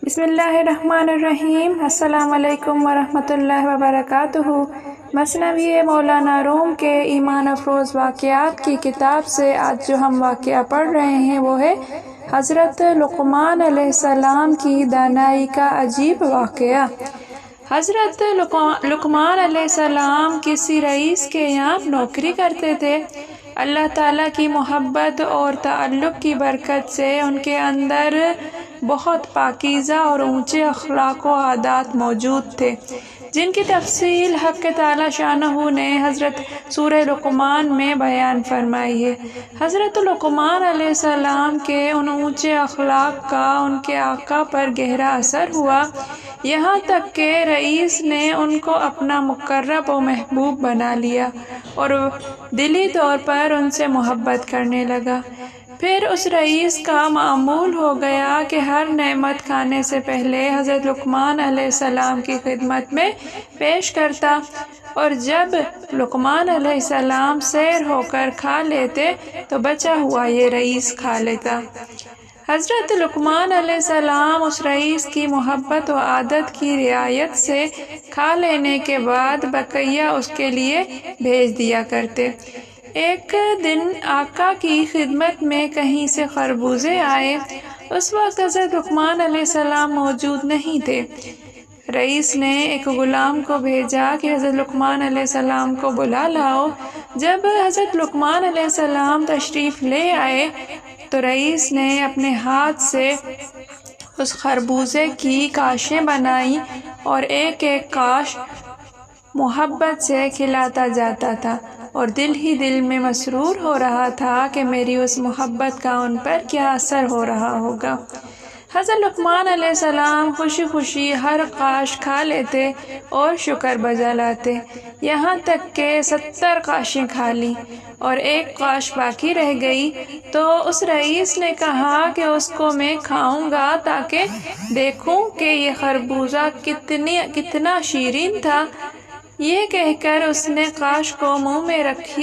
بسم اللہ الرحمن الرحیم۔ السلام علیکم ورحمۃ اللہ وبرکاتہ۔ مثنوی مولانا روم کے ایمان افروز واقعات کی کتاب سے آج جو ہم واقعہ پڑھ رہے ہیں وہ ہے حضرت لقمان علیہ السلام کی دانائی کا عجیب واقعہ۔ حضرت لقمان علیہ السلام کسی رئیس کے یہاں نوکری کرتے تھے۔ اللہ تعالیٰ کی محبت اور تعلق کی برکت سے ان کے اندر بہت پاکیزہ اور اونچے اخلاق و عادات موجود تھے، جن کی تفصیل حق تعالیٰ شانہ نے حضرت سورہ لقمان میں بیان فرمائی ہے۔ حضرت لقمان علیہ السلام کے ان اونچے اخلاق کا ان کے آقا پر گہرا اثر ہوا، یہاں تک کہ رئیس نے ان کو اپنا مقرب و محبوب بنا لیا اور دلی طور پر ان سے محبت کرنے لگا۔ پھر اس رئیس کا معمول ہو گیا کہ ہر نعمت کھانے سے پہلے حضرت لقمان علیہ السلام کی خدمت میں پیش کرتا، اور جب لقمان علیہ السلام سیر ہو کر کھا لیتے تو بچا ہوا یہ رئیس کھا لیتا۔ حضرت لقمان علیہ السلام اس رئیس کی محبت و عادت کی رعایت سے کھا لینے کے بعد بقیہ اس کے لیے بھیج دیا کرتے۔ ایک دن آقا کی خدمت میں کہیں سے خربوزے آئے۔ اس وقت حضرت لقمان علیہ السلام موجود نہیں تھے۔ رئیس نے ایک غلام کو بھیجا کہ حضرت لقمان علیہ السلام کو بلا لاؤ۔ جب حضرت لقمان علیہ السلام تشریف لے آئے تو رئیس نے اپنے ہاتھ سے اس خربوزے کی کاشیں بنائیں اور ایک ایک کاش محبت سے کھلاتا جاتا تھا، اور دل ہی دل میں مسرور ہو رہا تھا کہ میری اس محبت کا ان پر کیا اثر ہو رہا ہوگا۔ حضرت لقمان علیہ السلام خوشی خوشی ہر کاش کھا لیتے اور شکر بجا لاتے، یہاں تک کہ 70 کاشیں کھا لی اور ایک کاش باقی رہ گئی تو اس رئیس نے کہا کہ اس کو میں کھاؤں گا تاکہ دیکھوں کہ یہ خربوزہ کتنا شیرین تھا۔ یہ کہہ کر اس نے کاش کو منہ میں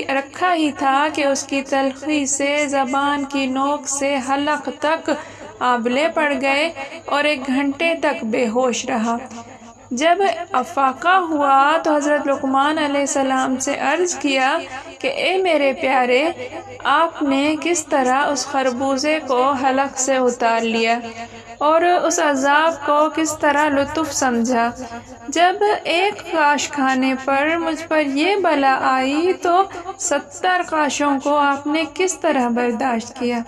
رکھا ہی تھا کہ اس کی تلخی سے زبان کی نوک سے حلق تک آبلے پڑ گئے اور 1 گھنٹے تک بے ہوش رہا۔ جب افاقہ ہوا تو حضرت لقمان علیہ السلام سے عرض کیا کہ اے میرے پیارے، آپ نے کس طرح اس خربوزے کو حلق سے اتار لیا اور اس عذاب کو کس طرح لطف سمجھا؟ جب ایک کاش کھانے پر مجھ پر یہ بلا آئی تو 70 کاشوں کو آپ نے کس طرح برداشت کیا؟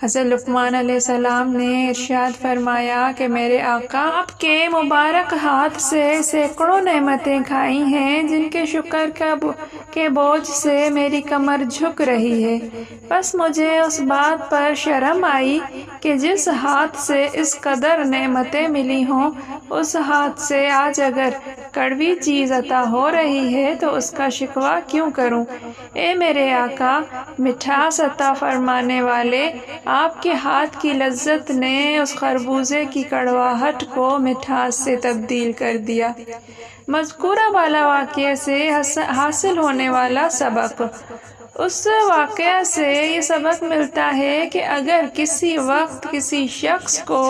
حضرت لقمان علیہ السلام نے ارشاد فرمایا کہ میرے آقا، آپ کے مبارک ہاتھ سے سینکڑوں نعمتیں کھائی ہیں جن کے شکر کے بوجھ سے میری کمر جھک رہی ہے، بس مجھے اس بات پر شرم آئی کہ جس ہاتھ سے اس قدر نعمتیں ملی ہوں اس ہاتھ سے آج اگر کڑوی چیز عطا ہو رہی ہے تو اس کا شکوہ کیوں کروں؟ اے میرے آقا، مٹھاس عطا فرمانے والے، آپ کے ہاتھ کی لذت نے اس خربوزے کی کڑواہٹ کو مٹھاس سے تبدیل کر دیا۔ مذکورہ بالا واقعے سے حاصل ہونے والا سبق۔ اس واقعہ سے یہ سبق ملتا ہے کہ اگر کسی وقت کسی شخص کو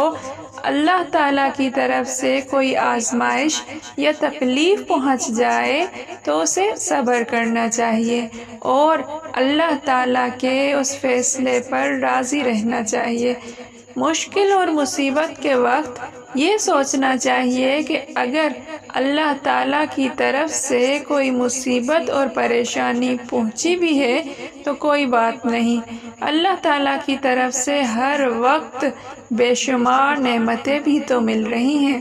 اللہ تعالیٰ کی طرف سے کوئی آزمائش یا تکلیف پہنچ جائے تو اسے صبر کرنا چاہیے اور اللہ تعالیٰ کے اس فیصلے پر راضی رہنا چاہیے۔ مشکل اور مصیبت کے وقت یہ سوچنا چاہیے کہ اگر اللہ تعالیٰ کی طرف سے کوئی مصیبت اور پریشانی پہنچی بھی ہے تو کوئی بات نہیں، اللہ تعالیٰ کی طرف سے ہر وقت بے شمار نعمتیں بھی تو مل رہی ہیں۔